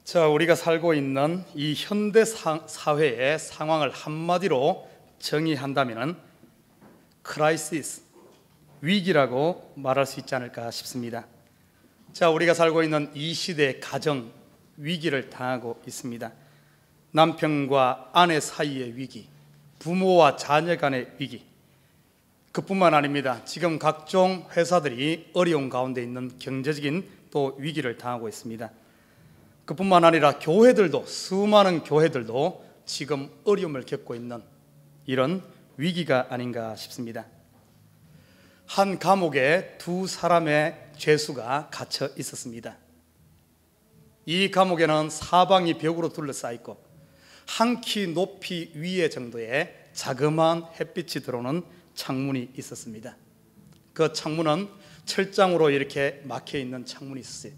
자, 우리가 살고 있는 이 현대 사회의 상황을 한마디로 정의한다면 크라이시스, 위기라고 말할 수 있지 않을까 싶습니다. 자, 우리가 살고 있는 이 시대의 가정 위기를 당하고 있습니다. 남편과 아내 사이의 위기, 부모와 자녀 간의 위기, 그뿐만 아닙니다. 지금 각종 회사들이 어려운 가운데 있는 경제적인 또 위기를 당하고 있습니다. 그뿐만 아니라 교회들도, 수많은 교회들도 지금 어려움을 겪고 있는 이런 위기가 아닌가 싶습니다. 한 감옥에 두 사람의 죄수가 갇혀 있었습니다. 이 감옥에는 사방이 벽으로 둘러싸여 있고 한 키 높이 위에 정도의 자그마한 햇빛이 들어오는 창문이 있었습니다. 그 창문은 철장으로 이렇게 막혀 있는 창문이 있었어요.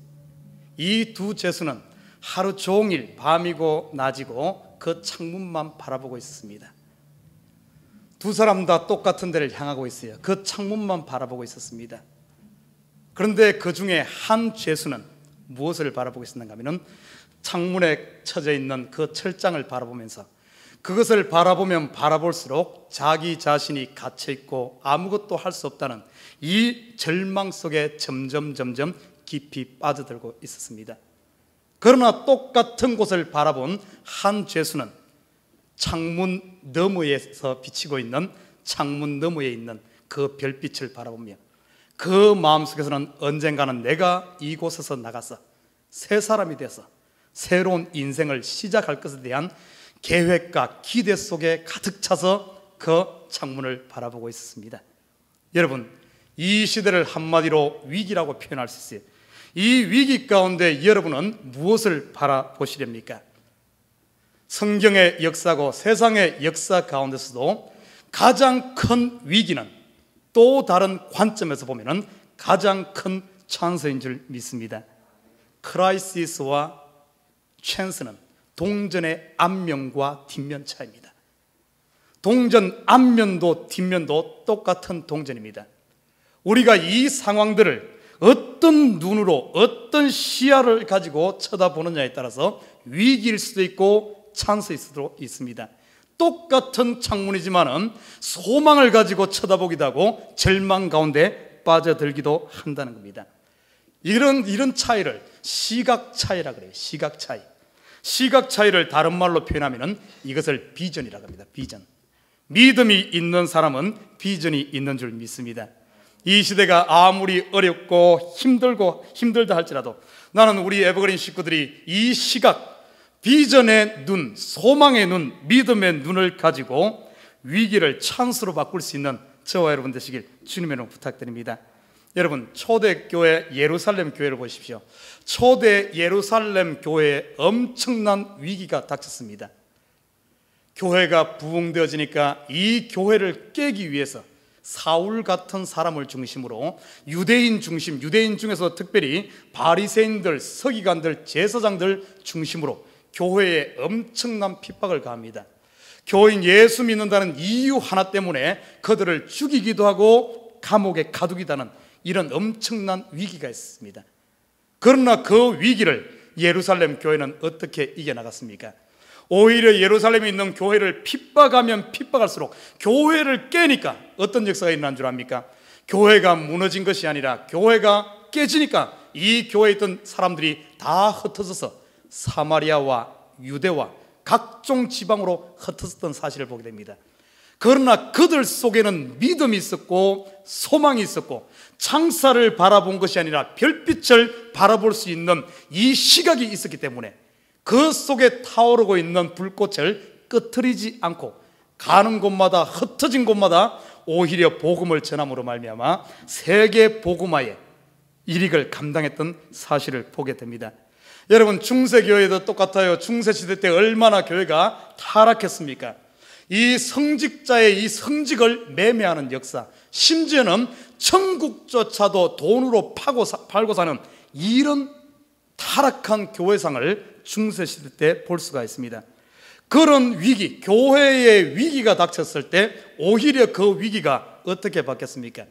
이 두 죄수는 하루 종일 밤이고 낮이고 그 창문만 바라보고 있었습니다. 두 사람 다 똑같은 데를 향하고 있어요. 그 창문만 바라보고 있었습니다. 그런데 그 중에 한 죄수는 무엇을 바라보고 있었는가 하면 창문에 쳐져 있는 그 철장을 바라보면서 그것을 바라보면 바라볼수록 자기 자신이 갇혀있고 아무것도 할 수 없다는 이 절망 속에 점점 깊이 빠져들고 있었습니다. 그러나 똑같은 곳을 바라본 한 죄수는 창문 너머에서 비치고 있는 창문 너머에 있는 그 별빛을 바라보며 그 마음속에서는 언젠가는 내가 이곳에서 나가서 새 사람이 되어서 새로운 인생을 시작할 것에 대한 계획과 기대 속에 가득 차서 그 창문을 바라보고 있었습니다. 여러분, 이 시대를 한마디로 위기라고 표현할 수 있어요. 이 위기 가운데 여러분은 무엇을 바라보시렵니까? 성경의 역사고 세상의 역사 가운데서도 가장 큰 위기는 또 다른 관점에서 보면 가장 큰 찬스인 줄 믿습니다. 크라이시스와 찬스는 동전의 앞면과 뒷면 차이입니다. 동전 앞면도 뒷면도 똑같은 동전입니다. 우리가 이 상황들을 어떤 눈으로 어떤 시야를 가지고 쳐다보느냐에 따라서 위기일 수도 있고 찬스일 수도 있습니다. 똑같은 창문이지만은 소망을 가지고 쳐다보기도 하고 절망 가운데 빠져들기도 한다는 겁니다. 이런 차이를 시각 차이라 그래요. 시각 차이. 시각 차이를 다른 말로 표현하면은 이것을 비전이라고 합니다. 비전. 믿음이 있는 사람은 비전이 있는 줄 믿습니다. 이 시대가 아무리 어렵고 힘들다 할지라도 나는 우리 에버그린 식구들이 이 시각, 비전의 눈, 소망의 눈, 믿음의 눈을 가지고 위기를 찬스로 바꿀 수 있는 저와 여러분 되시길 주님의 이름으로 부탁드립니다. 여러분, 초대교회 예루살렘 교회를 보십시오. 초대 예루살렘 교회에 엄청난 위기가 닥쳤습니다. 교회가 부흥되어지니까 이 교회를 깨기 위해서 사울 같은 사람을 중심으로 유대인 중에서 특별히 바리새인들, 서기관들, 제사장들 중심으로 교회에 엄청난 핍박을 가합니다. 교인 예수 믿는다는 이유 하나 때문에 그들을 죽이기도 하고 감옥에 가두기도 하는 이런 엄청난 위기가 있습니다. 그러나 그 위기를 예루살렘 교회는 어떻게 이겨나갔습니까? 오히려 예루살렘에 있는 교회를 핍박하면 핍박할수록 교회를 깨니까 어떤 역사가 일어난 줄 압니까? 교회가 무너진 것이 아니라 교회가 깨지니까 이 교회에 있던 사람들이 다 흩어져서 사마리아와 유대와 각종 지방으로 흩어졌던 사실을 보게 됩니다. 그러나 그들 속에는 믿음이 있었고 소망이 있었고 창사를 바라본 것이 아니라 별빛을 바라볼 수 있는 이 시각이 있었기 때문에 그 속에 타오르고 있는 불꽃을 끄트리지 않고 가는 곳마다 흩어진 곳마다 오히려 복음을 전함으로 말미암아 세계 복음화의 일익을 감당했던 사실을 보게 됩니다. 여러분, 중세교회도 똑같아요. 중세시대 때 얼마나 교회가 타락했습니까? 이 성직자의 이 성직을 매매하는 역사, 심지어는 천국조차도 돈으로 팔고 사는 이런 타락한 교회상을 중세시대 때 볼 수가 있습니다. 그런 위기, 교회의 위기가 닥쳤을 때 오히려 그 위기가 어떻게 바뀌었습니까?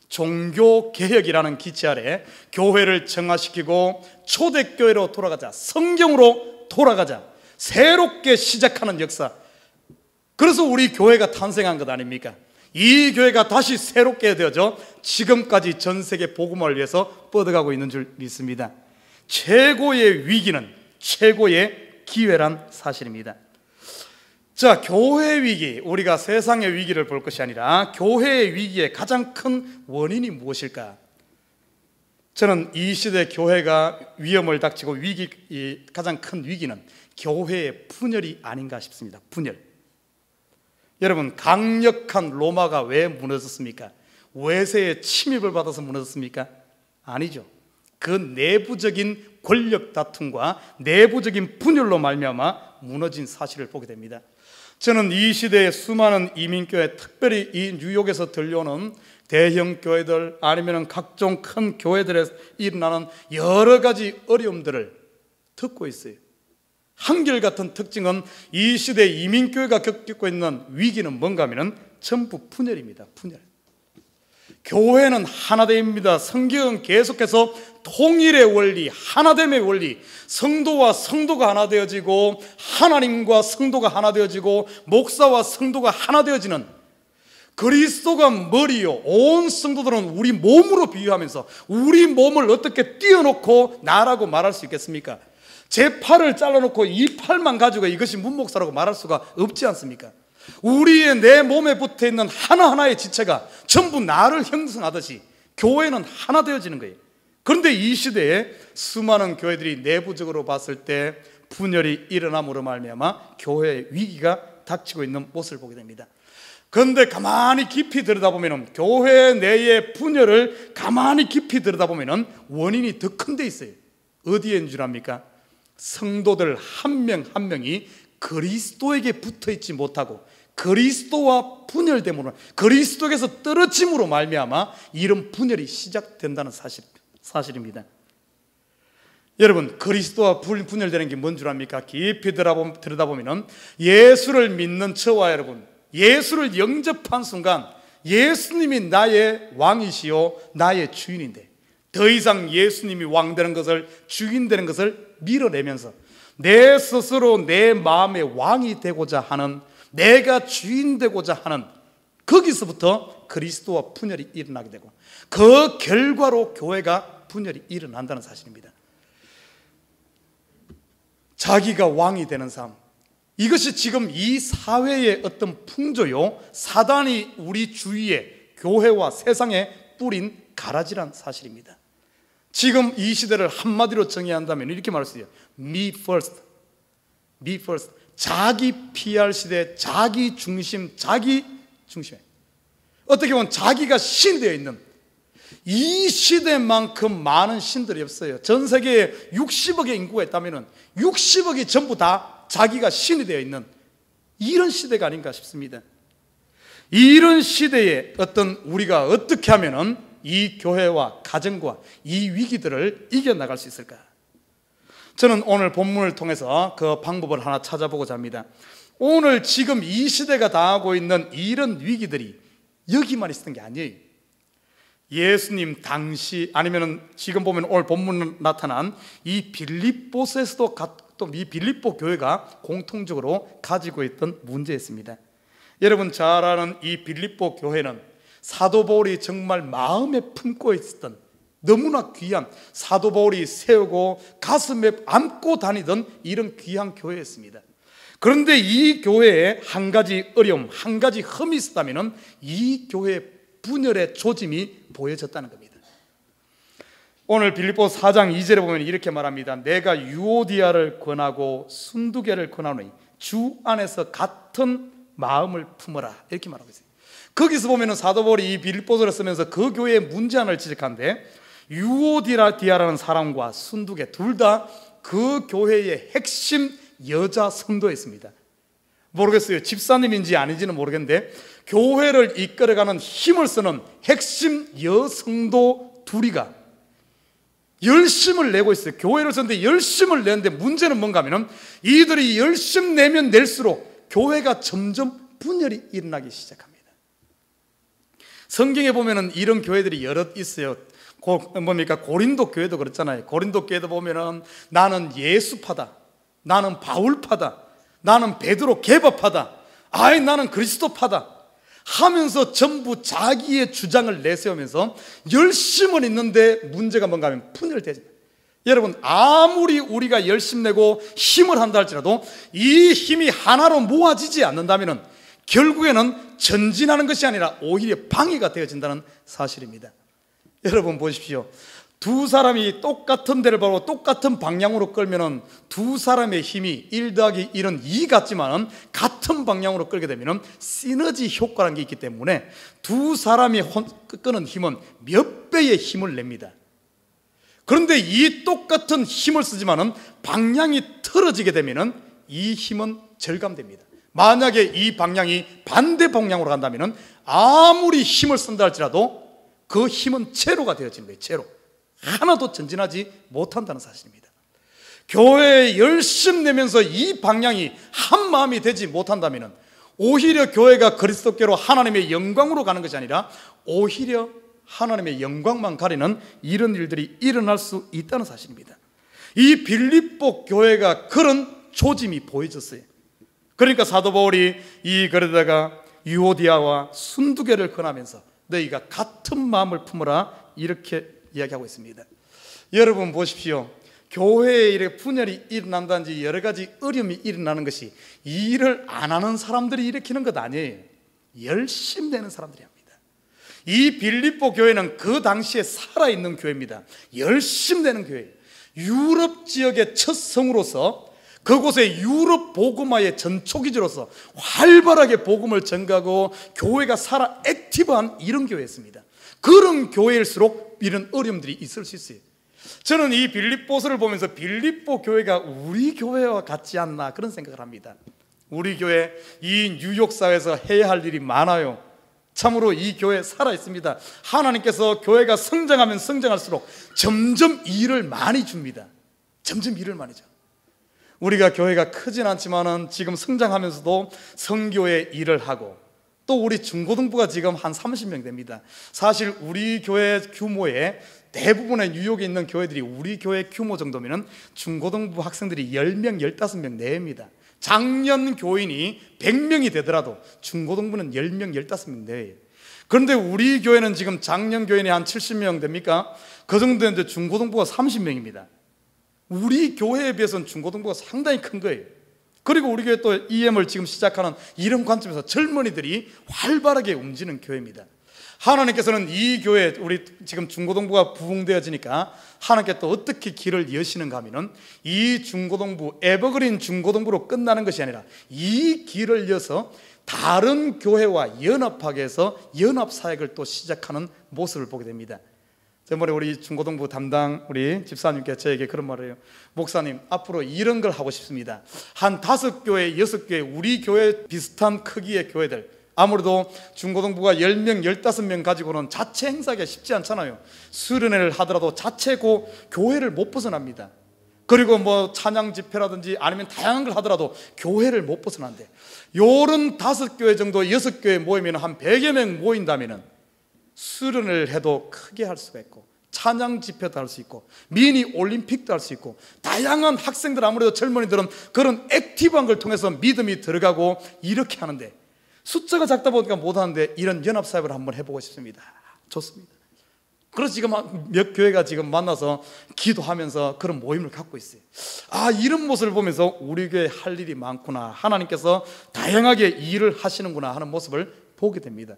종교개혁이라는 기치 아래 교회를 정화시키고 초대교회로 돌아가자, 성경으로 돌아가자, 새롭게 시작하는 역사. 그래서 우리 교회가 탄생한 것 아닙니까? 이 교회가 다시 새롭게 되어져 지금까지 전 세계 복음을 위해서 뻗어가고 있는 줄 믿습니다. 최고의 위기는 최고의 기회란 사실입니다. 자, 교회 위기, 우리가 세상의 위기를 볼 것이 아니라 교회의 위기의 가장 큰 원인이 무엇일까? 저는 이 시대 교회가 위험을 닥치고 가장 큰 위기는 교회의 분열이 아닌가 싶습니다. 분열. 여러분, 강력한 로마가 왜 무너졌습니까? 외세의 침입을 받아서 무너졌습니까? 아니죠. 그 내부적인 권력 다툼과 내부적인 분열로 말미암아 무너진 사실을 보게 됩니다. 저는 이 시대의 수많은 이민교회, 특별히 이 뉴욕에서 들려오는 대형 교회들 아니면 각종 큰 교회들에서 일어나는 여러 가지 어려움들을 듣고 있어요. 한결같은 특징은 이 시대 이민교회가 겪고 있는 위기는 뭔가 하면 전부 분열입니다. 분열. 교회는 하나됨입니다. 성경은 계속해서 통일의 원리, 하나됨의 원리, 성도와 성도가 하나 되어지고 하나님과 성도가 하나 되어지고 목사와 성도가 하나 되어지는, 그리스도가 머리요, 온 성도들은 우리 몸으로 비유하면서 우리 몸을 어떻게 띄워놓고 나라고 말할 수 있겠습니까? 제 팔을 잘라놓고 이 팔만 가지고 이것이 문목사라고 말할 수가 없지 않습니까? 우리의 내 몸에 붙어있는 하나하나의 지체가 전부 나를 형성하듯이 교회는 하나 되어지는 거예요. 그런데 이 시대에 수많은 교회들이 내부적으로 봤을 때 분열이 일어남으로 말미암아 교회의 위기가 닥치고 있는 모습을 보게 됩니다. 그런데 가만히 깊이 들여다보면, 교회 내의 분열을 가만히 깊이 들여다보면 원인이 더 큰 데 있어요. 어디에 있는 줄 압니까? 성도들 한 명 한 명이 그리스도에게 붙어있지 못하고 그리스도와 분열됨으로, 그리스도에서 떨어짐으로 말미암아 이런 분열이 시작된다는 사실입니다. 여러분, 그리스도와 분열되는 게 뭔 줄 압니까? 깊이 들여다보면 예수를 믿는 저와 여러분, 예수를 영접한 순간 예수님이 나의 왕이시요 나의 주인인데, 더 이상 예수님이 왕 되는 것을, 주인 되는 것을 밀어내면서 내 스스로 내 마음의 왕이 되고자 하는, 내가 주인 되고자 하는, 거기서부터 그리스도와 분열이 일어나게 되고 그 결과로 교회가 분열이 일어난다는 사실입니다. 자기가 왕이 되는 삶, 이것이 지금 이 사회의 어떤 풍조요, 사단이 우리 주위에 교회와 세상에 뿌린 가라지란 사실입니다. 지금 이 시대를 한마디로 정의한다면 이렇게 말할 수 있어요. Me first. Me first. 자기 PR 시대, 자기 중심에 어떻게 보면 자기가 신 되어 있는, 이 시대만큼 많은 신들이 없어요. 전 세계에 60억의 인구가 있다면 60억이 전부 다 자기가 신이 되어 있는 이런 시대가 아닌가 싶습니다. 이런 시대에 우리가 어떻게 하면은 이 교회와 가정과 이 위기들을 이겨나갈 수 있을까? 저는 오늘 본문을 통해서 그 방법을 하나 찾아보고자 합니다. 오늘 지금 이 시대가 당하고 있는 이런 위기들이 여기만 있었던 게 아니에요. 예수님 당시, 아니면 지금 보면 오늘 본문에 나타난 이 빌립보서에서도 또 이 빌립보 교회가 공통적으로 가지고 있던 문제였습니다. 여러분 잘 아는 이 빌립보 교회는 사도 바울이 정말 마음에 품고 있었던 너무나 귀한, 사도 바울이 세우고 가슴에 안고 다니던 이런 귀한 교회였습니다. 그런데 이 교회에 한 가지 어려움, 한 가지 흠이 있었다면 이 교회의 분열의 조짐이 보여졌다는 겁니다. 오늘 빌립보 4장 2절에 보면 이렇게 말합니다. 내가 유오디아를 권하고 순두계를 권하노니 주 안에서 같은 마음을 품어라, 이렇게 말하고 있어요. 거기서 보면 사도 바울이 이 빌립보서를 쓰면서 그 교회의 문제 하나를 지적하는데, 유오디아라는 사람과 순두계 둘 다 그 교회의 핵심 여자 성도였습니다. 모르겠어요, 집사님인지 아닌지는 모르겠는데 교회를 이끌어가는 힘을 쓰는 핵심 여성도 둘이가 열심을 내고 있어요. 교회를 쓰는데 열심을 내는데 문제는 뭔가 하면 이들이 열심 내면 낼수록 교회가 점점 분열이 일어나기 시작합니다. 성경에 보면은 이런 교회들이 여럿 있어요. 고린도 교회도 그렇잖아요. 고린도 교회도 보면은 나는 예수파다, 나는 바울파다, 나는 베드로 계바파다, 나는 그리스도파다 하면서 전부 자기의 주장을 내세우면서 열심은 있는데 문제가 뭔가 하면 분열되죠. 여러분, 아무리 우리가 열심 내고 힘을 한다 할지라도 이 힘이 하나로 모아지지 않는다면 결국에는 전진하는 것이 아니라 오히려 방해가 되어진다는 사실입니다. 여러분 보십시오. 두 사람이 똑같은 데를 바로 똑같은 방향으로 끌면은 두 사람의 힘이 1 더하기 1은 2 같지만 같은 방향으로 끌게 되면은 시너지 효과라는 게 있기 때문에 두 사람이 끄는 힘은 몇 배의 힘을 냅니다. 그런데 이 똑같은 힘을 쓰지만은 방향이 틀어지게 되면은 이 힘은 절감됩니다. 만약에 이 방향이 반대 방향으로 간다면은 아무리 힘을 쓴다 할지라도 그 힘은 제로가 되어지는 거예요. 제로. 하나도 전진하지 못한다는 사실입니다. 교회에 열심 내면서 이 방향이 한 마음이 되지 못한다면 오히려 교회가 그리스도께로 하나님의 영광으로 가는 것이 아니라 오히려 하나님의 영광만 가리는 이런 일들이 일어날 수 있다는 사실입니다. 이 빌립보 교회가 그런 조짐이 보여졌어요. 그러니까 사도 바울이 이 글에다가 유오디아와 순두개를 권하면서 너희가 같은 마음을 품으라 이렇게 이야기하고 있습니다. 여러분 보십시오. 교회에 이렇게 분열이 일어난다든지 여러 가지 어려움이 일어나는 것이 일을 안 하는 사람들이 일으키는 것 아니에요. 열심히 내는 사람들이 합니다. 이 빌립보 교회는 그 당시에 살아있는 교회입니다. 열심히 내는 교회예요. 유럽 지역의 첫 성으로서 그곳에 유럽 복음화의 전초기지로서 활발하게 복음을 전가하고 교회가 살아 액티브한 이런 교회였습니다. 그런 교회일수록 이런 어려움들이 있을 수 있어요. 저는 이 빌립보서를 보면서 빌립보 교회가 우리 교회와 같지 않나 그런 생각을 합니다. 우리 교회 이 뉴욕 사회에서 해야 할 일이 많아요. 참으로 이 교회 살아있습니다. 하나님께서 교회가 성장하면 성장할수록 점점 일을 많이 줍니다. 점점 일을 많이 줘. 우리가 교회가 크진 않지만은 지금 성장하면서도 선교의 일을 하고 또 우리 중고등부가 지금 한 30명 됩니다. 사실 우리 교회 규모의 대부분의 뉴욕에 있는 교회들이 우리 교회 규모 정도면 중고등부 학생들이 10명, 15명 내외입니다. 작년 교인이 100명이 되더라도 중고등부는 10명, 15명 내외예요. 그런데 우리 교회는 지금 작년 교인이 한 70명 됩니까? 그 정도 되는데 중고등부가 30명입니다. 우리 교회에 비해서는 중고등부가 상당히 큰 거예요. 그리고 우리 교회 또 EM을 지금 시작하는 이런 관점에서 젊은이들이 활발하게 움직이는 교회입니다. 하나님께서는 이 교회, 우리 지금 중고등부가 부흥되어지니까 하나님께 또 어떻게 길을 여시는가 하면은 이 중고등부, 에버그린 중고등부로 끝나는 것이 아니라 이 길을 여서 다른 교회와 연합하게 해서 연합사역을 또 시작하는 모습을 보게 됩니다. 저번에 우리 중고등부 담당 우리 집사님께 저에게 그런 말을 해요. 목사님, 앞으로 이런 걸 하고 싶습니다. 한 5교회, 6교회, 우리 교회 비슷한 크기의 교회들, 아무래도 중고등부가 10명, 15명 가지고는 자체 행사하기가 쉽지 않잖아요. 수련회를 하더라도 자체 교회를 못 벗어납니다. 그리고 뭐 찬양 집회라든지 아니면 다양한 걸 하더라도 교회를 못 벗어난대. 요런 5교회 정도, 6교회 모이면 한 100여 명 모인다면은 수련을 해도 크게 할 수가 있고 찬양 집회도 할 수 있고 미니 올림픽도 할 수 있고 다양한 학생들, 아무래도 젊은이들은 그런 액티브한 걸 통해서 믿음이 들어가고 이렇게 하는데 숫자가 작다 보니까 못하는데 이런 연합사역을 한번 해보고 싶습니다. 좋습니다. 그래서 지금 몇 교회가 지금 만나서 기도하면서 그런 모임을 갖고 있어요. 이런 모습을 보면서 우리 교회 할 일이 많구나, 하나님께서 다양하게 일을 하시는구나 하는 모습을 보게 됩니다.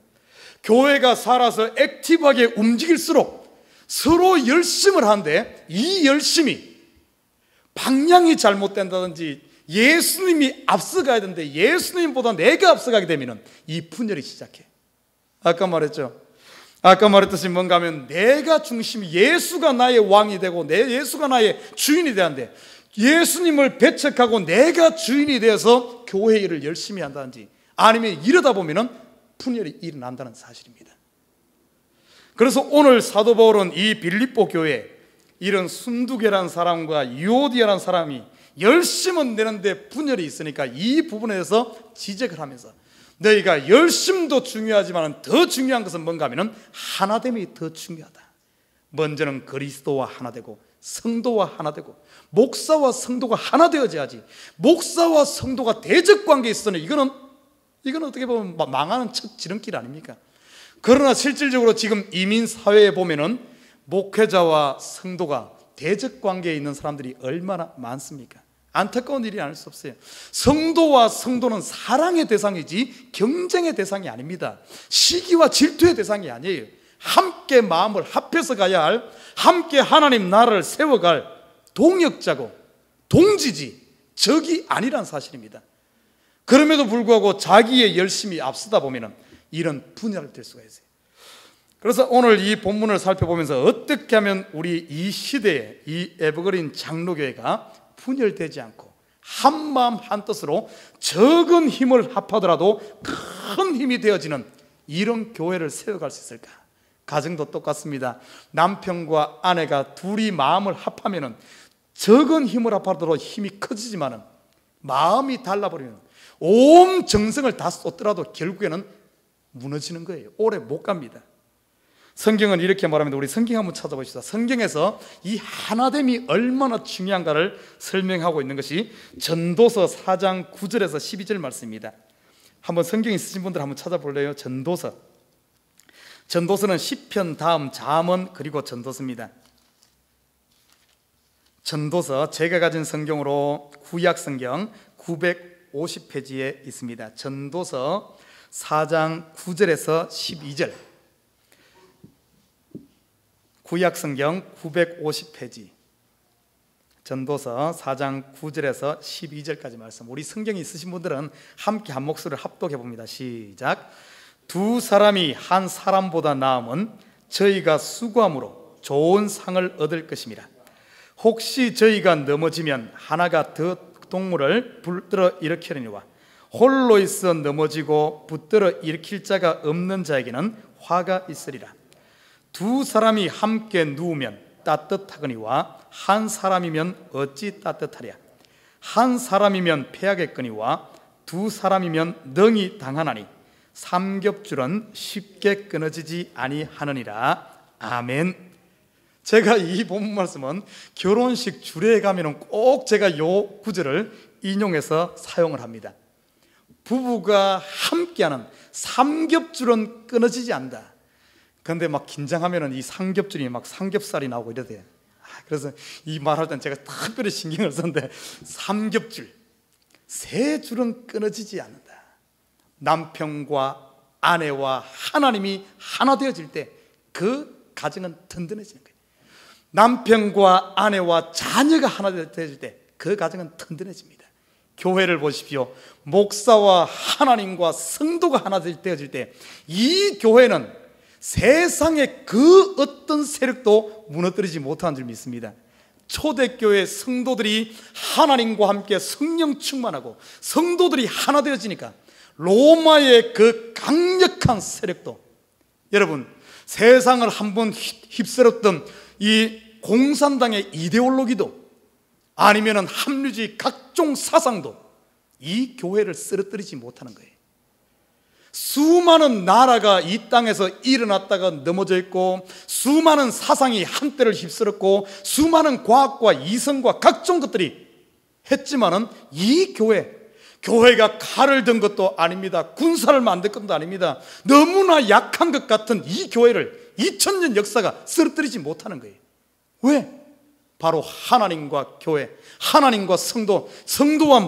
교회가 살아서 액티브하게 움직일수록 서로 열심을 하는데 이 열심이 방향이 잘못된다든지 예수님이 앞서가야 되는데 예수님보다 내가 앞서가게 되면 이 분열이 시작해. 아까 말했듯이 뭔가 하면 내가 중심이, 예수가 나의 왕이 되고 예수가 나의 주인이 되는데 예수님을 배척하고 내가 주인이 되어서 교회 일을 열심히 한다든지 아니면 이러다 보면 분열이 일어난다는 사실입니다. 그래서 오늘 사도 바울은 이 빌립보 교회 이런 순두개라는 사람과 유오디아라는 사람이 열심은 내는데 분열이 있으니까 이 부분에 대해서 지적을 하면서 너희가 열심도 중요하지만 더 중요한 것은 뭔가 하면 하나됨이 더 중요하다. 먼저는 그리스도와 하나 되고 성도와 하나 되고 목사와 성도가 하나 되어져야지. 목사와 성도가 대적 관계에 있으니 이거는 어떻게 보면 망하는 첫 지름길 아닙니까? 그러나 실질적으로 지금 이민 사회에 보면은 목회자와 성도가 대적 관계에 있는 사람들이 얼마나 많습니까? 안타까운 일이 아닐 수 없어요. 성도와 성도는 사랑의 대상이지 경쟁의 대상이 아닙니다. 시기와 질투의 대상이 아니에요. 함께 마음을 합해서 가야 할, 함께 하나님 나라를 세워갈 동역자고 동지지 적이 아니란 사실입니다. 그럼에도 불구하고 자기의 열심이 앞서다 보면 이런 분열될 수가 있어요. 그래서 오늘 이 본문을 살펴보면서 어떻게 하면 우리 이 시대에 이 에버그린 장로교회가 분열되지 않고 한마음 한뜻으로 적은 힘을 합하더라도 큰 힘이 되어지는 이런 교회를 세워갈 수 있을까? 가정도 똑같습니다. 남편과 아내가 둘이 마음을 합하면 적은 힘을 합하더라도 힘이 커지지만 마음이 달라버리면 온 정성을 다 쏟더라도 결국에는 무너지는 거예요. 오래 못 갑니다. 성경은 이렇게 말합니다. 우리 성경 한번 찾아보시다. 성경에서 이 하나됨이 얼마나 중요한가를 설명하고 있는 것이 전도서 4장 9절에서 12절 말씀입니다. 한번 성경 있으신 분들 한번 찾아볼래요? 전도서는 시편 다음 잠언 그리고 전도서입니다. 전도서 제가 가진 성경으로 구약 성경 950페이지에 있습니다. 전도서 4장 9절에서 12절, 구약 성경 950페이지, 전도서 4장 9절에서 12절까지 말씀. 우리 성경이 있으신 분들은 함께 한 목소리를 합독해 봅니다. 시작. 두 사람이 한 사람보다 나음은 저희가 수고함으로 좋은 상을 얻을 것입니다. 혹시 저희가 넘어지면 하나가 더 동물을 붙들어 일으키려니와 홀로 있어 넘어지고 붙들어 일으킬 자가 없는 자에게는 화가 있으리라. 두 사람이 함께 누우면 따뜻하거니와 한 사람이면 어찌 따뜻하랴. 한 사람이면 패하겠거니와 두 사람이면 능히 당하나니 삼겹줄은 쉽게 끊어지지 아니하느니라. 아멘. 제가 이 본문 말씀은 결혼식 주례에 가면은 꼭 제가 요 구절을 인용해서 사용을 합니다. 부부가 함께하는 삼겹줄은 끊어지지 않는다. 그런데 막 긴장하면은 이 삼겹줄이 막 삼겹살이 나오고 이러대요. 그래서 이 말할 땐 제가 특별히 신경을 썼는데, 삼겹줄, 세 줄은 끊어지지 않는다. 남편과 아내와 하나님이 하나 되어질 때 그 가정은 든든해지는 거예요. 남편과 아내와 자녀가 하나 되어질 때 그 가정은 든든해집니다. 교회를 보십시오. 목사와 하나님과 성도가 하나 되어질 때 이 교회는 세상의 그 어떤 세력도 무너뜨리지 못하는 줄 믿습니다. 초대교회 성도들이 하나님과 함께 성령 충만하고 성도들이 하나 되어지니까 로마의 그 강력한 세력도, 여러분 세상을 한번 휩쓸었던 이 공산당의 이데올로기도 아니면 합리주의 각종 사상도 이 교회를 쓰러뜨리지 못하는 거예요. 수많은 나라가 이 땅에서 일어났다가 넘어져 있고, 수많은 사상이 한때를 휩쓸었고, 수많은 과학과 이성과 각종 것들이 했지만은 이 교회가 칼을 든 것도 아닙니다. 군사를 만든 것도 아닙니다. 너무나 약한 것 같은 이 교회를 2000년 역사가 쓰러뜨리지 못하는 거예요. 왜? 바로 하나님과 교회, 하나님과 성도, 성도와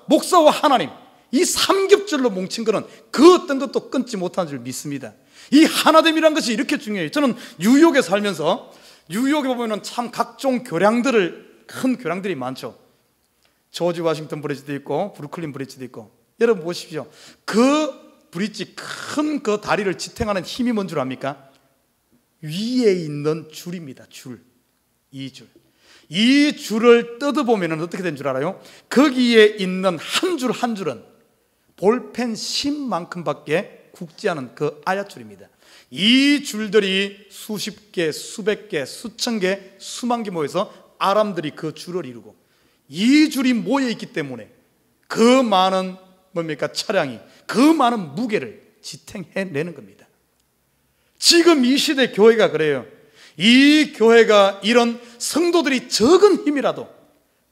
목사와 하나님, 이 삼겹줄로 뭉친 것은 그 어떤 것도 끊지 못하는 줄 믿습니다. 이 하나됨이라는 것이 이렇게 중요해요. 저는 뉴욕에 살면서, 뉴욕에 보면 참 각종 큰 교량들이 많죠. 조지 워싱턴 브리지도 있고 브루클린 브리지도 있고. 여러분 보십시오. 그 브리지, 큰 그 다리를 지탱하는 힘이 뭔 줄 압니까? 위에 있는 줄입니다. 이 줄을 뜯어보면 어떻게 된 줄 알아요? 거기에 있는 한 줄 한 줄은 볼펜 심만큼밖에 굵지 않은 그 아야줄입니다. 이 줄들이 수십 개, 수백 개, 수천 개, 수만 개 모여서 아람들이 그 줄을 이루고, 이 줄이 모여 있기 때문에 그 많은 뭡니까? 차량이 그 많은 무게를 지탱해내는 겁니다. 지금 이 시대 교회가 그래요. 이 교회가 이런 성도들이 적은 힘이라도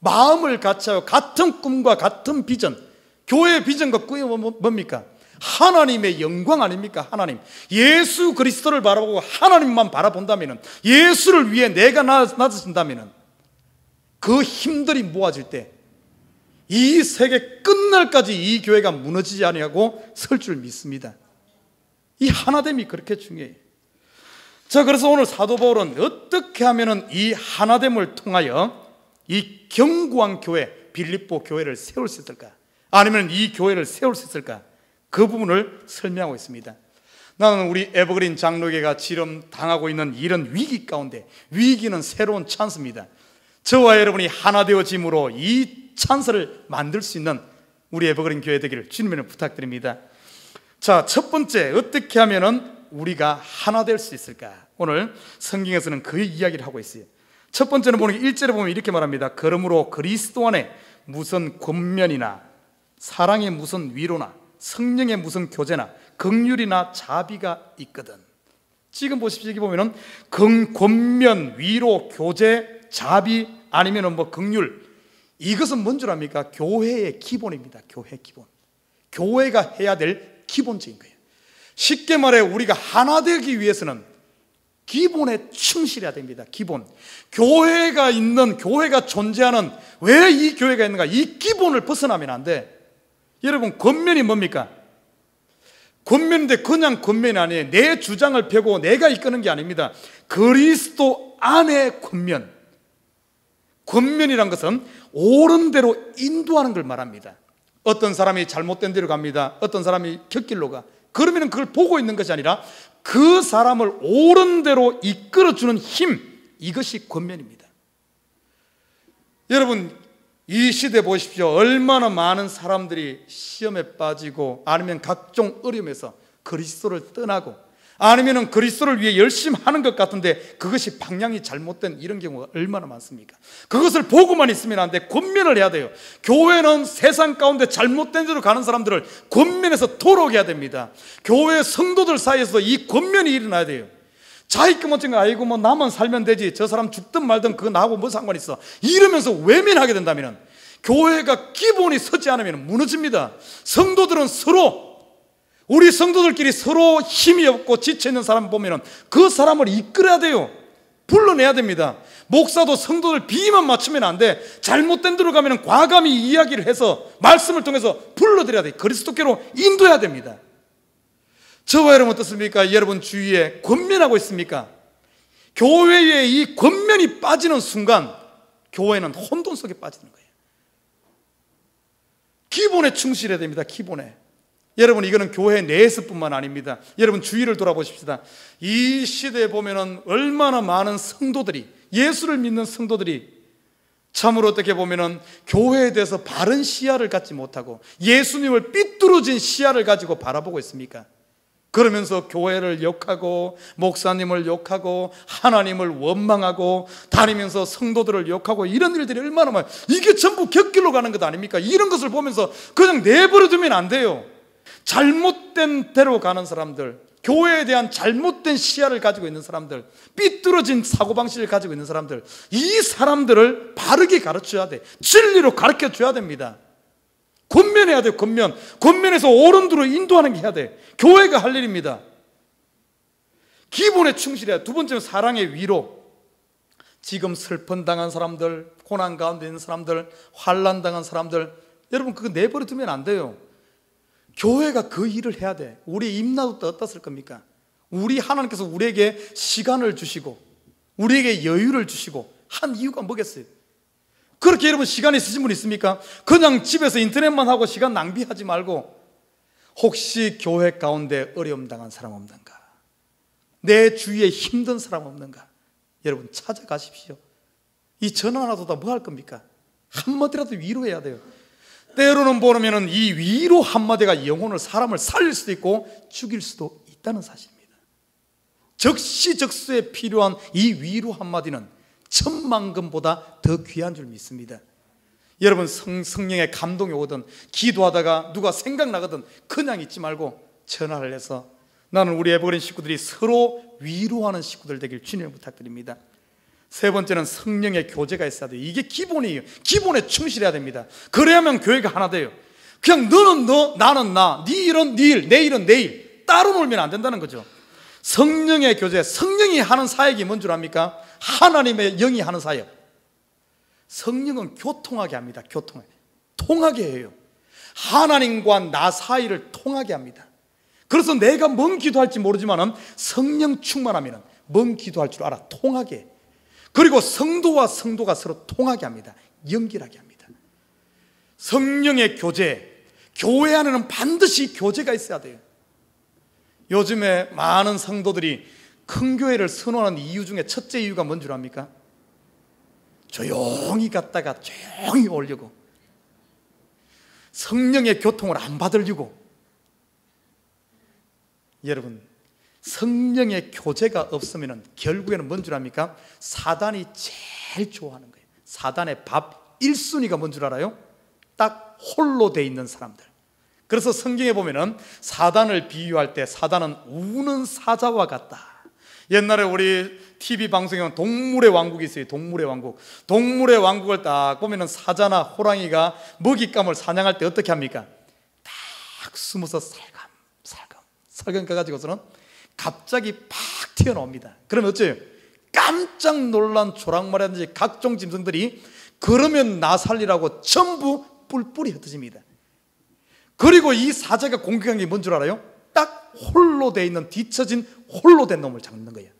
마음을 같이하여 같은 꿈과 같은 비전, 교회의 비전과 꿈이 뭡니까? 하나님의 영광 아닙니까? 하나님, 예수 그리스도를 바라보고 하나님만 바라본다면, 예수를 위해 내가 낮아진다면, 그 힘들이 모아질 때 이 세계 끝날까지 이 교회가 무너지지 아니하고 설 줄 믿습니다. 이 하나됨이 그렇게 중요해요. 자, 그래서 오늘 사도 바울은 어떻게 하면 이 하나됨을 통하여 이 견고한 교회, 빌립보 교회를 세울 수 있을까? 아니면 이 교회를 세울 수 있을까? 그 부분을 설명하고 있습니다. 나는 우리 에버그린 장로교회가 지금 당하고 있는 이런 위기 가운데, 위기는 새로운 찬스입니다. 저와 여러분이 하나 되어짐으로 이 찬스를 만들 수 있는 우리 에버그린 교회 되기를 주님을 부탁드립니다. 자, 첫 번째, 어떻게 하면은 우리가 하나 될 수 있을까? 오늘 성경에서는 그 이야기를 하고 있어요. 첫 번째는 보면 1절에 보면 이렇게 말합니다. 그러므로 그리스도 안에 무슨 권면이나 사랑의 무슨 위로나 성령의 무슨 교제나 긍휼이나 자비가 있거든. 지금 보십시오. 여기 보면은 권면, 위로, 교제, 자비 아니면은 뭐 긍휼, 이것은 뭔 줄 압니까? 교회의 기본입니다. 교회 기본. 교회가 해야 될 기본적인 거예요. 쉽게 말해 우리가 하나 되기 위해서는 기본에 충실해야 됩니다. 기본. 교회가 있는, 교회가 존재하는, 왜 이 교회가 있는가? 이 기본을 벗어나면 안 돼. 여러분, 권면이 뭡니까? 권면인데 그냥 권면이 아니에요. 내 주장을 펴고 내가 이끄는 게 아닙니다. 그리스도 안의 권면. 권면이란 것은 옳은 대로 인도하는 걸 말합니다. 어떤 사람이 잘못된 대로 갑니다. 어떤 사람이 곁길로 가. 그러면 그걸 보고 있는 것이 아니라 그 사람을 옳은 대로 이끌어주는 힘, 이것이 권면입니다. 여러분, 이 시대 보십시오. 얼마나 많은 사람들이 시험에 빠지고 아니면 각종 어려움에서 그리스도를 떠나고 아니면 그리스도를 위해 열심히 하는 것 같은데 그것이 방향이 잘못된 이런 경우가 얼마나 많습니까? 그것을 보고만 있으면 안 돼. 권면을 해야 돼요. 교회는 세상 가운데 잘못된 대로 가는 사람들을 권면해서 돌아오게 해야 됩니다. 교회 성도들 사이에서 이 권면이 일어나야 돼요. 자기가 멋진 거 아이고 뭐 나만 살면 되지, 저 사람 죽든 말든 그거 나하고 뭐 상관 있어, 이러면서 외면하게 된다면 교회가 기본이 서지 않으면 무너집니다. 성도들은 서로, 우리 성도들끼리 서로 힘이 없고 지쳐있는 사람 보면 그 사람을 이끌어야 돼요. 불러내야 됩니다. 목사도 성도들 비만 맞추면 안 돼. 잘못된 데로 가면 과감히 이야기를 해서 말씀을 통해서 불러들여야 돼. 그리스도께로 인도해야 됩니다. 저와 여러분 어떻습니까? 여러분 주위에 권면하고 있습니까? 교회에 이 권면이 빠지는 순간 교회는 혼돈 속에 빠지는 거예요. 기본에 충실해야 됩니다. 기본에. 여러분, 이거는 교회 내에서뿐만 아닙니다. 여러분 주위를 돌아보십시다. 이 시대에 보면은 얼마나 많은 성도들이, 예수를 믿는 성도들이 참으로 어떻게 보면은 교회에 대해서 바른 시야를 갖지 못하고 예수님을 삐뚤어진 시야를 가지고 바라보고 있습니까? 그러면서 교회를 욕하고 목사님을 욕하고 하나님을 원망하고 다니면서 성도들을 욕하고 이런 일들이 얼마나 많아요. 이게 전부 곁길로 가는 것 아닙니까? 이런 것을 보면서 그냥 내버려 두면 안 돼요. 잘못된 대로 가는 사람들, 교회에 대한 잘못된 시야를 가지고 있는 사람들, 삐뚤어진 사고방식을 가지고 있는 사람들, 이 사람들을 바르게 가르쳐야 돼. 진리로 가르쳐줘야 됩니다. 권면해야 돼요. 권면해서 옳은 대로 인도하는 게 해야 돼. 교회가 할 일입니다. 기본에 충실해야. 두 번째는 사랑의 위로. 지금 슬픔 당한 사람들, 고난 가운데 있는 사람들, 환난 당한 사람들, 여러분 그거 내버려 두면 안 돼요. 교회가 그 일을 해야 돼. 우리 임나도 어떻을 겁니까? 우리 하나님께서 우리에게 시간을 주시고 우리에게 여유를 주시고 한 이유가 뭐겠어요? 그렇게 여러분 시간 있으신 분 있습니까? 그냥 집에서 인터넷만 하고 시간 낭비하지 말고 혹시 교회 가운데 어려움 당한 사람 없는가? 내 주위에 힘든 사람 없는가? 여러분 찾아가십시오. 이 전화 하나도 다 뭐 할 겁니까? 한마디라도 위로해야 돼요. 때로는 보면 이 위로 한마디가 영혼을, 사람을 살릴 수도 있고 죽일 수도 있다는 사실입니다. 적시적소에 필요한 이 위로 한마디는 천만금보다 더 귀한 줄 믿습니다. 여러분 성령의 감동이 오든 기도하다가 누가 생각나거든 그냥 있지 말고 전화를 해서 나는 우리 에버그린 식구들이 서로 위로하는 식구들 되길 주님을 부탁드립니다. 세 번째는 성령의 교제가 있어야 돼요. 이게 기본이에요. 기본에 충실해야 됩니다. 그래야만 교회가 하나 돼요. 그냥 너는 너, 나는 나, 네 일은 네 일, 내 일은 내 일 따로 놀면 안 된다는 거죠. 성령의 교제, 성령이 하는 사역이 뭔 줄 압니까? 하나님의 영이 하는 사역. 성령은 교통하게 합니다. 교통하게, 통하게 해요. 하나님과 나 사이를 통하게 합니다. 그래서 내가 뭔 기도할지 모르지만 성령 충만하면 뭔 기도할 줄 알아. 통하게 해. 그리고 성도와 성도가 서로 통하게 합니다. 연결하게 합니다. 성령의 교제, 교회 안에는 반드시 교제가 있어야 돼요. 요즘에 많은 성도들이 큰 교회를 선호하는 이유 중에 첫째 이유가 뭔 줄 압니까? 조용히 갔다가 조용히 오려고, 성령의 교통을 안 받으려고. 여러분, 성령의 교제가 없으면 결국에는 뭔 줄 압니까? 사단이 제일 좋아하는 거예요. 사단의 밥 1순위가 뭔 줄 알아요? 딱 홀로 돼 있는 사람들. 그래서 성경에 보면은 사단을 비유할 때 사단은 우는 사자와 같다. 옛날에 우리 TV 방송에 보면 동물의 왕국이 있어요. 동물의 왕국. 동물의 왕국을 딱 보면은 사자나 호랑이가 먹잇감을 사냥할 때 어떻게 합니까? 딱 숨어서 살금 가가지고서는 갑자기 팍 튀어나옵니다. 그러면 어째요? 깜짝 놀란 조랑말이라든지 각종 짐승들이 그러면 나 살리라고 전부 뿔뿔이 흩어집니다. 그리고 이 사자가 공격한 게 뭔 줄 알아요? 딱 홀로 돼 있는, 뒤처진 홀로 된 놈을 잡는 거예요.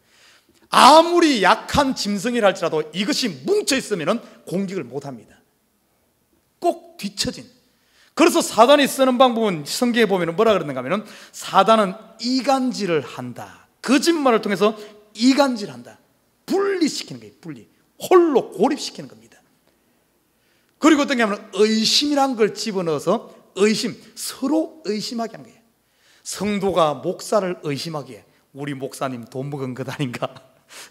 아무리 약한 짐승이라 할지라도 이것이 뭉쳐 있으면 공격을 못 합니다. 꼭 뒤처진. 그래서 사단이 쓰는 방법은 성경에 보면 뭐라 그러는가 하면 사단은 이간질을 한다. 거짓말을 통해서 이간질한다. 분리시키는 거예요. 분리. 홀로 고립시키는 겁니다. 그리고 어떤 게 하면 의심이란 걸 집어넣어서 의심, 서로 의심하게 하는 거예요. 성도가 목사를 의심하기에 우리 목사님 돈 먹은 것 아닌가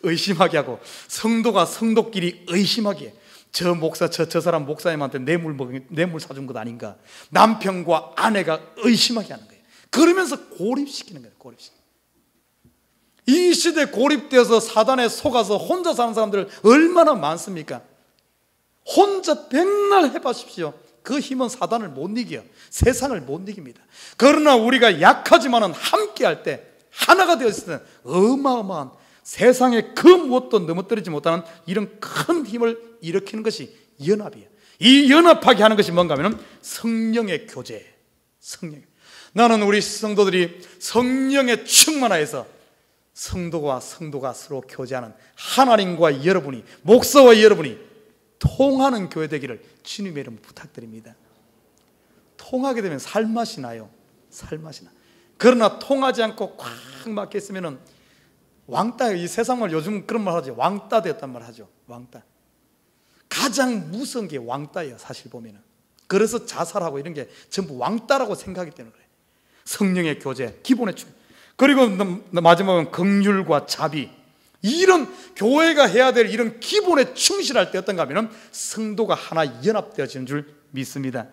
의심하게 하고, 성도가 성도끼리 의심하기에 저 목사 저 사람 목사님한테 뇌물 사준 것 아닌가, 남편과 아내가 의심하게 하는 거예요. 그러면서 고립시키는 거예요. 고립시키는. 이 시대에 고립되어서 사단에 속아서 혼자 사는 사람들 얼마나 많습니까? 혼자 백날 해보십시오. 그 힘은 사단을 못 이겨요. 세상을 못 이깁니다. 그러나 우리가 약하지만은 함께 할 때, 하나가 되었을 때 어마어마한, 세상에 그 무엇도 넘어뜨리지 못하는 이런 큰 힘을 일으키는 것이 연합이에요. 이 연합하게 하는 것이 뭔가 하면 성령의 교제. 성령. 나는 우리 성도들이 성령에 충만하여서 성도가 서로 교제하는, 하나님과 여러분이, 목사와 여러분이 통하는 교회 되기를 주님의 이름으로 부탁드립니다. 통하게 되면 살맛이 나요. 살맛이 나. 그러나 통하지 않고 꽉 막혀 있으면은 왕따, 이 세상말 요즘 그런 말 하죠. 왕따 되었단 말 하죠. 왕따. 가장 무서운 게 왕따예요. 사실 보면은. 그래서 자살하고 이런 게 전부 왕따라고 생각하기 때문에 그래요. 성령의 교제, 기본의 줄. 그리고 마지막은 긍휼과 자비. 이런 교회가 해야 될 이런 기본에 충실할 때 어떤가 하면 성도가 하나 연합되어지는 줄 믿습니다.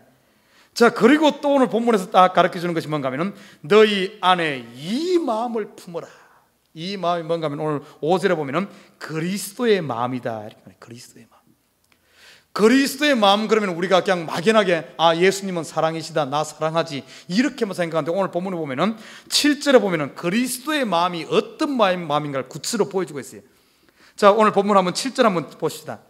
자, 그리고 또 오늘 본문에서 딱 가르쳐 주는 것이 뭔가 하면 너희 안에 이 마음을 품어라. 이 마음이 뭔가 하면 오늘 5절에 보면 그리스도의 마음이다. 이렇게 말해요. 그리스도의 마음. 그리스도의 마음, 그러면 우리가 그냥 막연하게 예수님은 사랑이시다, 나 사랑하지, 이렇게만 생각하는데 오늘 본문에 보면은 7절에 보면은 그리스도의 마음이 어떤 마음인가를 구체로 보여주고 있어요. 자, 오늘 본문 한번 7절 한번 보시다.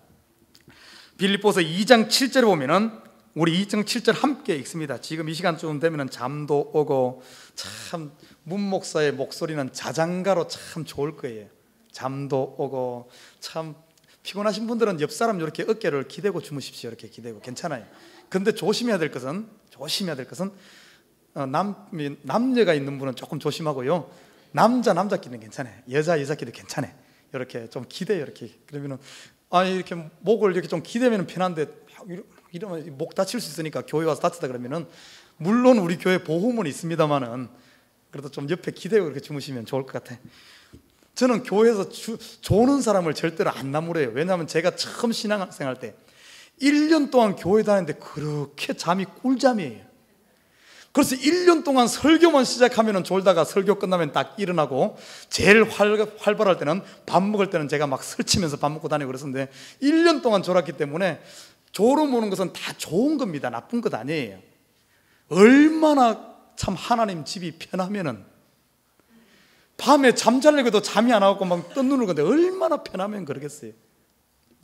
빌립보서 2장 7절에 보면은 우리 2장 7절 함께 읽습니다. 지금 이 시간쯤 되면은 잠도 오고, 참 문목사의 목소리는 자장가로 참 좋을 거예요. 잠도 오고, 참 피곤하신 분들은 옆 사람 이렇게 어깨를 기대고 주무십시오. 이렇게 기대고 괜찮아요. 근데 조심해야 될 것은 남녀가 있는 분은 조금 조심하고요. 남자끼리는 괜찮아요. 여자끼리 괜찮아요. 이렇게 좀 기대요. 이렇게 그러면은 이렇게 목을 이렇게 좀 기대면 편한데 이러면 목 다칠 수 있으니까 교회 와서 다치다 그러면은, 물론 우리 교회 보호문이 있습니다만은 그래도 좀 옆에 기대고 이렇게 주무시면 좋을 것 같아요. 저는 교회에서 조는 사람을 절대로 안 나무래요. 왜냐하면 제가 처음 신앙생활 때 1년 동안 교회 다니는데 그렇게 잠이 꿀잠이에요. 그래서 1년 동안 설교만 시작하면 졸다가 설교 끝나면 딱 일어나고, 제일 활발할 때는 밥 먹을 때는 제가 막 설치면서 밥 먹고 다니고 그랬었는데 1년 동안 졸았기 때문에 졸음 오는 것은 다 좋은 겁니다. 나쁜 것 아니에요. 얼마나 참 하나님 집이 편하면은, 밤에 잠자려고도 잠이 안 와갖고 막 뜬 눈을 건데 얼마나 편하면 그러겠어요.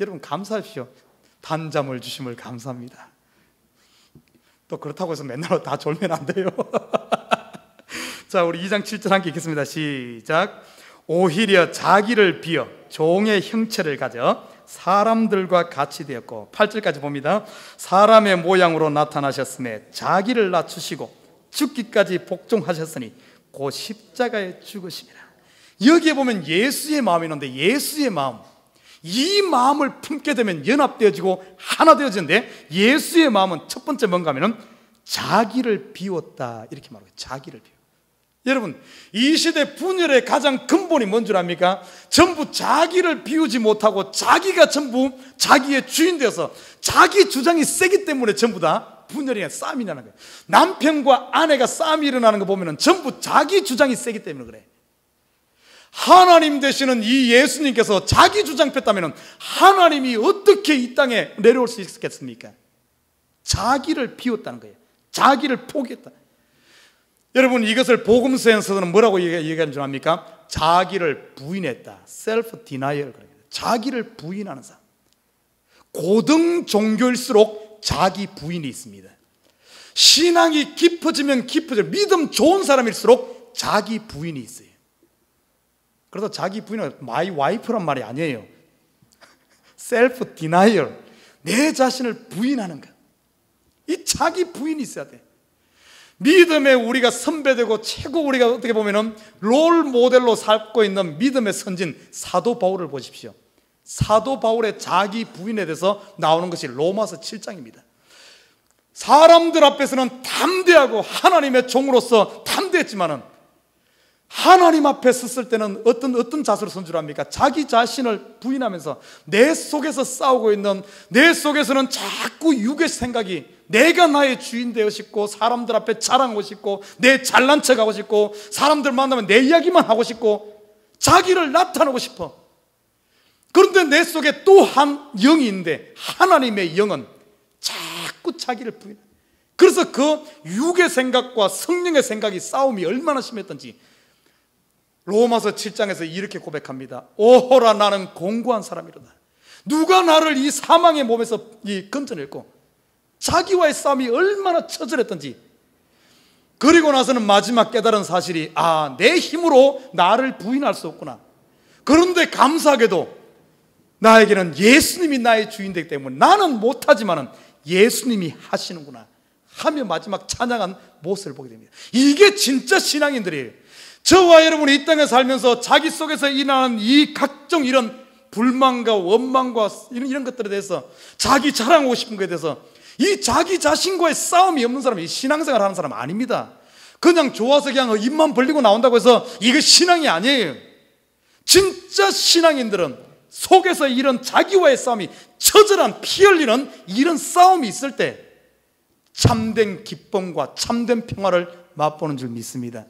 여러분 감사하십시오. 단잠을 주심을 감사합니다. 또 그렇다고 해서 맨날 다 졸면 안 돼요. 자, 우리 2장 7절 함께 읽겠습니다. 시작. 오히려 자기를 비어 종의 형체를 가져 사람들과 같이 되었고, 8절까지 봅니다. 사람의 모양으로 나타나셨음에 자기를 낮추시고 죽기까지 복종하셨으니 곧 십자가에 죽으심이라. 여기에 보면 예수의 마음이 있는데, 예수의 마음, 이 마음을 품게 되면 연합되어지고 하나 되어지는데, 예수의 마음은 첫 번째 뭔가 하면은 자기를 비웠다, 이렇게 말해요. 자기를 비워. 여러분, 이 시대 분열의 가장 근본이 뭔 줄 압니까? 전부 자기를 비우지 못하고 자기가 전부 자기의 주인 되어서 자기 주장이 세기 때문에 전부 다 분열이나 싸움이 나는 거예요. 남편과 아내가 싸움이 일어나는 거 보면 전부 자기 주장이 세기 때문에 그래. 하나님 되시는 이 예수님께서 자기 주장 폈다면 하나님이 어떻게 이 땅에 내려올 수 있겠습니까? 자기를 비웠다는 거예요. 자기를 포기했다. 여러분, 이것을 복음서에서는 뭐라고 얘기하는 줄 압니까? 자기를 부인했다. self denial. 자기를 부인하는 사람. 고등 종교일수록 자기 부인이 있습니다. 신앙이 깊어지면 깊어져, 믿음 좋은 사람일수록 자기 부인이 있어요. 그래서 자기 부인은 my wife란 말이 아니에요. self denial. 내 자신을 부인하는 것. 이 자기 부인이 있어야 돼. 믿음에 우리가 선배되고 최고, 우리가 어떻게 보면은 롤 모델로 살고 있는 믿음의 선진 사도 바울을 보십시오. 사도 바울의 자기 부인에 대해서 나오는 것이 로마서 7장입니다. 사람들 앞에서는 담대하고 하나님의 종으로서 담대했지만은 하나님 앞에 섰을 때는 어떤 자세로 선 줄 압니까? 자기 자신을 부인하면서 내 속에서 싸우고 있는, 내 속에서는 자꾸 육의 생각이, 내가 나의 주인 되고 싶고 사람들 앞에 자랑하고 싶고 내 잘난 척하고 싶고 사람들 만나면 내 이야기만 하고 싶고 자기를 나타내고 싶어. 그런데 내 속에 또 한 영이 있는데, 하나님의 영은 자꾸 자기를 부인해. 그래서 그 육의 생각과 성령의 생각이 싸움이 얼마나 심했던지 로마서 7장에서 이렇게 고백합니다. 오호라, 나는 공고한 사람이로다. 누가 나를 이 사망의 몸에서 건져낼고. 자기와의 싸움이 얼마나 처절했던지. 그리고 나서는 마지막 깨달은 사실이, 내 힘으로 나를 부인할 수 없구나. 그런데 감사하게도 나에게는 예수님이 나의 주인 되기 때문에 나는 못하지만은 예수님이 하시는구나 하며 마지막 찬양한 모습을 보게 됩니다. 이게 진짜 신앙인들이에요. 저와 여러분이 이 땅에 살면서 자기 속에서 일어나는 이 각종 이런 불만과 원망과 이런 것들에 대해서, 자기 자랑하고 싶은 것에 대해서, 이 자기 자신과의 싸움이 없는 사람이 신앙생활 하는 사람 아닙니다. 그냥 좋아서 그냥 입만 벌리고 나온다고 해서 이거 신앙이 아니에요. 진짜 신앙인들은 속에서 이런 자기와의 싸움이, 처절한 피 흘리는 이런 싸움이 있을 때 참된 기쁨과 참된 평화를 맛보는 줄 믿습니다.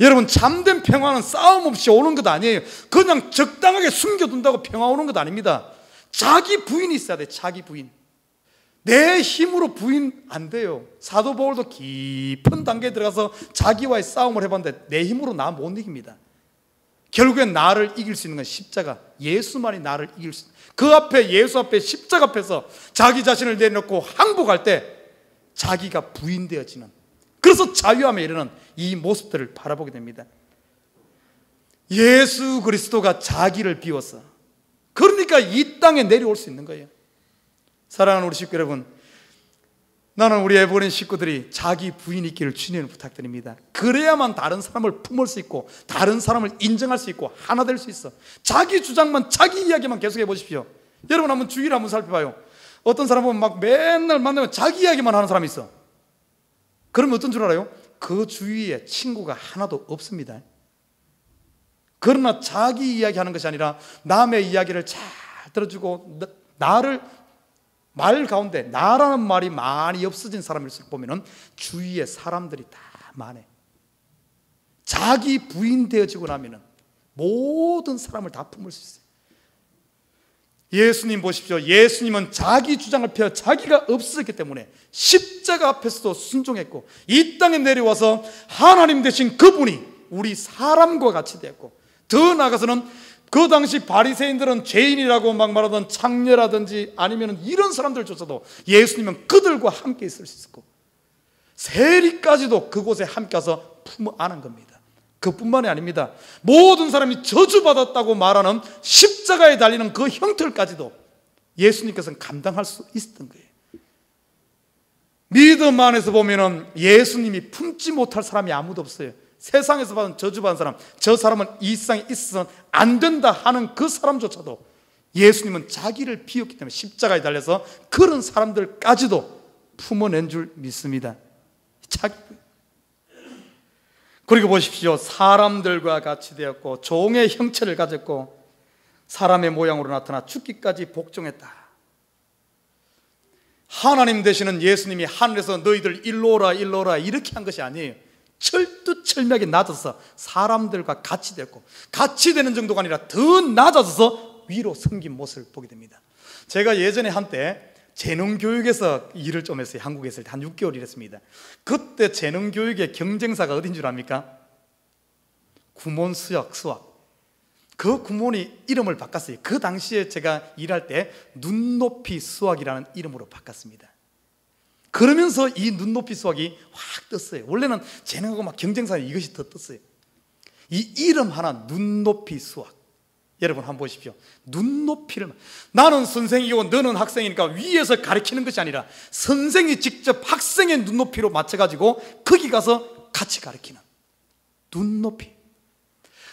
여러분, 참된 평화는 싸움 없이 오는 것 아니에요. 그냥 적당하게 숨겨둔다고 평화 오는 것 아닙니다. 자기 부인이 있어야 돼. 자기 부인. 내 힘으로 부인 안 돼요. 사도 바울도 깊은 단계에 들어가서 자기와의 싸움을 해봤는데 내 힘으로 나 못 이깁니다. 결국엔 나를 이길 수 있는 건 십자가, 예수만이 나를 이길 수 있는, 그 앞에, 예수 앞에, 십자가 앞에서 자기 자신을 내놓고 항복할 때 자기가 부인되어지는, 그래서 자유함에 이르는 이 모습들을 바라보게 됩니다. 예수 그리스도가 자기를 비워서, 그러니까 이 땅에 내려올 수 있는 거예요. 사랑하는 우리 식구 여러분, 나는 우리 에버린 식구들이 자기 부인 있기를 주님을 부탁드립니다. 그래야만 다른 사람을 품을 수 있고 다른 사람을 인정할 수 있고 하나 될 수 있어. 자기 주장만, 자기 이야기만 계속해 보십시오. 여러분 한번 주위를 한번 살펴봐요. 어떤 사람은 막 맨날 만나면 자기 이야기만 하는 사람이 있어. 그러면 어떤 줄 알아요? 그 주위에 친구가 하나도 없습니다. 그러나 자기 이야기하는 것이 아니라 남의 이야기를 잘 들어주고 나를 말 가운데 나라는 말이 많이 없어진 사람일수록 보면은 주위에 사람들이 다 많아. 자기 부인 되어지고 나면은 모든 사람을 다 품을 수 있어요. 예수님 보십시오. 예수님은 자기 주장을 펴 자기가 없었기 때문에 십자가 앞에서도 순종했고, 이 땅에 내려와서 하나님 되신 그분이 우리 사람과 같이 되었고, 더 나아가서는 그 당시 바리새인들은 죄인이라고 막 말하던 창녀라든지 아니면 이런 사람들조차도 예수님은 그들과 함께 있을 수 있었고, 세리까지도 그곳에 함께 가서 품어 안은 겁니다. 그뿐만이 아닙니다. 모든 사람이 저주받았다고 말하는 십자가에 달리는 그 형틀까지도 예수님께서는 감당할 수 있었던 거예요. 믿음 안에서 보면은 예수님이 품지 못할 사람이 아무도 없어요. 세상에서 받은 저주받은 사람, 저 사람은 이 세상에 있어서는 안 된다 하는 그 사람조차도 예수님은 자기를 비웠기 때문에 십자가에 달려서 그런 사람들까지도 품어낸 줄 믿습니다. 그리고 보십시오. 사람들과 같이 되었고 종의 형체를 가졌고 사람의 모양으로 나타나 죽기까지 복종했다. 하나님 되시는 예수님이 하늘에서 너희들 일로 오라 일로 오라 이렇게 한 것이 아니에요. 철두철미하게 낮아서 사람들과 같이 되었고, 같이 되는 정도가 아니라 더 낮아져서 위로 섬긴 모습을 보게 됩니다. 제가 예전에 한때 재능교육에서 일을 좀 했어요. 한국에 있을 때 한 6개월 일했습니다. 그때 재능교육의 경쟁사가 어딘 줄 압니까? 구몬 수학. 그 구몬이 이름을 바꿨어요. 그 당시에 제가 일할 때 눈높이 수학이라는 이름으로 바꿨습니다. 그러면서 이 눈높이 수학이 확 떴어요. 원래는 재능하고 막 경쟁사에 이것이 더 떴어요. 이 이름 하나, 눈높이 수학. 여러분 한번 보십시오. 눈높이를, 나는 선생이고 너는 학생이니까 위에서 가르치는 것이 아니라 선생이 직접 학생의 눈높이로 맞춰가지고 거기 가서 같이 가르치는 눈높이.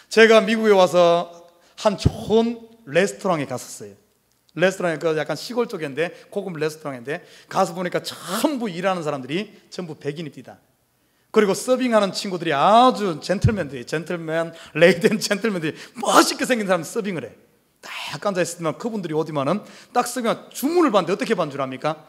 제가 미국에 와서 한 좋은 레스토랑에 갔었어요. 레스토랑이 그 약간 시골 쪽인데 고급 레스토랑인데 가서 보니까 전부 일하는 사람들이 전부 백인입니다. 그리고 서빙하는 친구들이 아주 젠틀맨, 레이디 앤 젠틀맨들이 멋있게 생긴 사람 서빙을 해. 딱 앉아있을 때만 그분들이 어디만은 딱 서빙한 주문을 받는데 어떻게 받는 줄 압니까?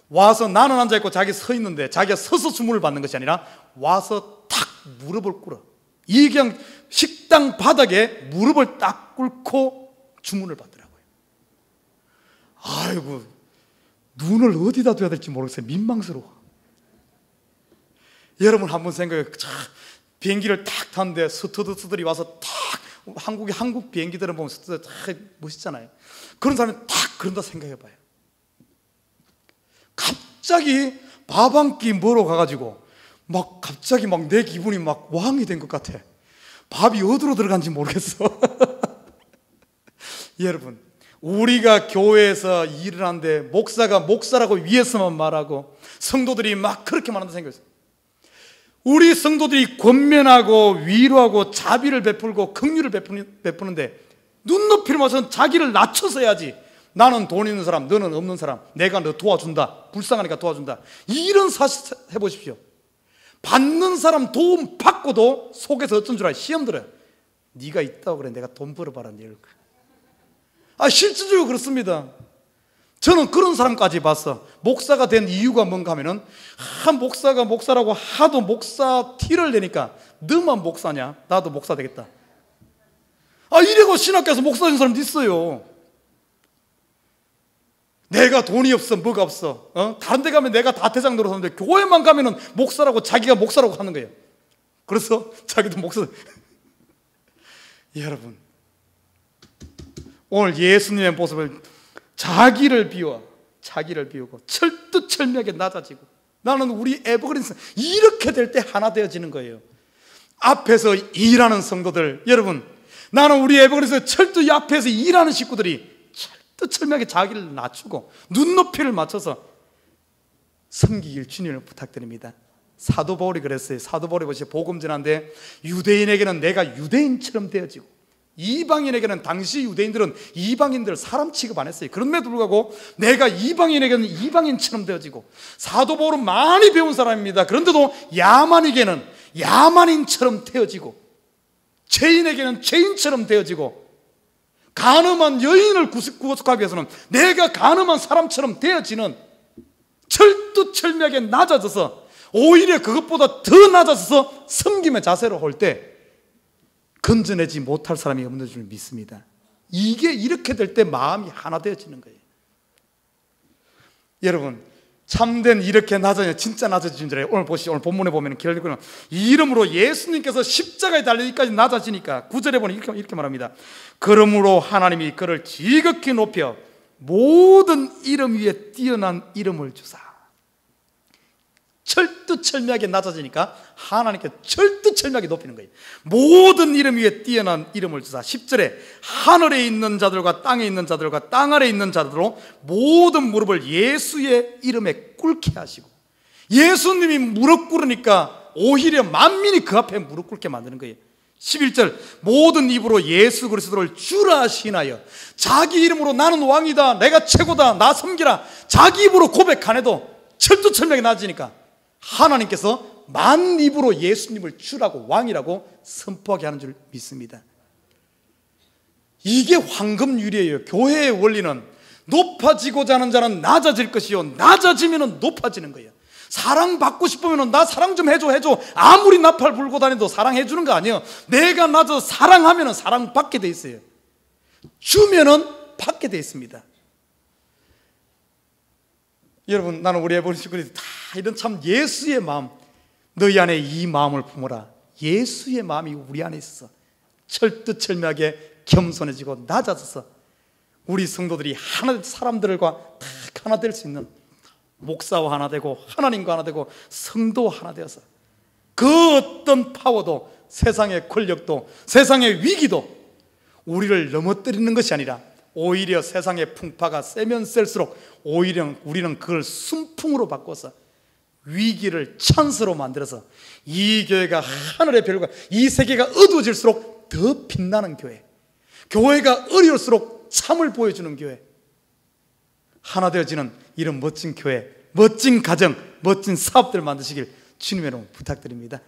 와서 나는 앉아있고 자기 서 있는데 자기가 서서 주문을 받는 것이 아니라 와서 탁 무릎을 꿇어. 이 그냥 식당 바닥에 무릎을 딱 꿇고 주문을 받더라고요. 아이고, 눈을 어디다 둬야 될지 모르겠어요. 민망스러워. 여러분 한번 생각해요. 비행기를 탁 탔는데 스튜어디스들이 와서 탁, 한국 비행기들은 보면 스튜어디스 탁 멋있잖아요. 그런 사람이 탁 그런다 생각해봐요. 갑자기 밥 한 끼 먹으러 가가지고 막 갑자기 막 내 기분이 막 왕이 된 것 같아. 밥이 어디로 들어간지 모르겠어. 여러분, 우리가 교회에서 일을 하는데 목사가 목사라고 위에서만 말하고 성도들이 막 그렇게 말한다 생각했어요. 우리 성도들이 권면하고 위로하고 자비를 베풀고 긍휼을 베푸는데 눈높이를 맞춰서 자기를 낮춰서 해야지. 나는 돈 있는 사람, 너는 없는 사람, 내가 너 도와준다, 불쌍하니까 도와준다, 이런 사실 해보십시오. 받는 사람 도움 받고도 속에서 어쩐 줄 알아? 시험 들어요. 네가 있다고 그래, 내가 돈 벌어봐라. 실질적으로 그렇습니다. 저는 그런 사람까지 봤어. 목사가 된 이유가 뭔가 하면은, 목사가 목사라고 하도 목사 티를 내니까 너만 목사냐? 나도 목사 되겠다. 이래고 신학교에서 목사 된 사람도 있어요. 내가 돈이 없어, 뭐가 없어. 다른 데 가면 내가 다 대장 노릇하는데 교회만 가면은 목사라고 자기가 목사라고 하는 거예요. 그래서 자기도 목사. 여러분, 오늘 예수님의 모습을 자기를 비우고 철두철미하게 낮아지고, 나는 우리 에버그린스 이렇게 될 때 하나 되어지는 거예요. 앞에서 일하는 성도들, 여러분, 나는 우리 에버그린스 철두 앞에서 일하는 식구들이 철두철미하게 자기를 낮추고 눈높이를 맞춰서 섬기길 주님을 부탁드립니다. 사도 바울이 그랬어요. 사도 바울이 보시죠. 복음 전하는데 유대인에게는 내가 유대인처럼 되어지고, 이방인에게는, 당시 유대인들은 이방인들 사람 취급 안 했어요. 그럼에도 불구하고 내가 이방인에게는 이방인처럼 되어지고, 사도 바울은 많이 배운 사람입니다. 그런데도 야만에게는 야만인처럼 되어지고, 죄인에게는 죄인처럼 되어지고, 간음한 여인을 구속하기 위해서는 내가 간음한 사람처럼 되어지는, 철두철미하게 낮아져서 오히려 그것보다 더 낮아져서 섬김의 자세로 올 때 건져내지 못할 사람이 없는 줄 믿습니다. 이게 이렇게 될 때 마음이 하나 되어지는 거예요. 여러분, 참된 이렇게 낮아져, 진짜 낮아지는 줄 알아요. 오늘 보시죠. 오늘 본문에 보면 결국은 이 이름으로 예수님께서 십자가에 달리기까지 낮아지니까 9절에 보면 이렇게 말합니다. 그러므로 하나님이 그를 지극히 높여 모든 이름 위에 뛰어난 이름을 주사. 철두철미하게 낮아지니까 하나님께 철두철미하게 높이는 거예요. 모든 이름 위에 뛰어난 이름을 주사. 10절에 하늘에 있는 자들과 땅에 있는 자들과 땅 아래에 있는 자들로 모든 무릎을 예수의 이름에 꿇게 하시고, 예수님이 무릎 꿇으니까 오히려 만민이 그 앞에 무릎 꿇게 만드는 거예요. 11절 모든 입으로 예수 그리스도를 주라 시인하여, 자기 이름으로 나는 왕이다, 내가 최고다, 나 섬기라, 자기 입으로 고백 안 해도 철두철미하게 낮아지니까 하나님께서 만 입으로 예수님을 주라고, 왕이라고 선포하게 하는 줄 믿습니다. 이게 황금유리예요. 교회의 원리는 높아지고자 하는 자는 낮아질 것이요, 낮아지면 높아지는 거예요. 사랑받고 싶으면 나 사랑 좀 해줘. 아무리 나팔 불고 다녀도 사랑해 주는 거 아니에요. 내가 낮아서 사랑하면 사랑받게 돼 있어요. 주면은 받게 돼 있습니다. 여러분, 나는 우리 애벌 식구들이 다 이런 참 예수의 마음, 너희 안에 이 마음을 품어라. 예수의 마음이 우리 안에 있어서 철두철미하게 겸손해지고 낮아져서 우리 성도들이 하나, 사람들과 다 하나 될 수 있는, 목사와 하나 되고 하나님과 하나 되고 성도와 하나 되어서 그 어떤 파워도, 세상의 권력도, 세상의 위기도 우리를 넘어뜨리는 것이 아니라 오히려 세상의 풍파가 세면 셀수록 오히려 우리는 그걸 순풍으로 바꿔서 위기를 찬스로 만들어서 이 교회가 하늘의 별과, 이 세계가 어두워질수록 더 빛나는 교회, 교회가 어려울수록 참을 보여주는 교회, 하나 되어지는 이런 멋진 교회, 멋진 가정, 멋진 사업들 만드시길 주님의 이름으로 부탁드립니다.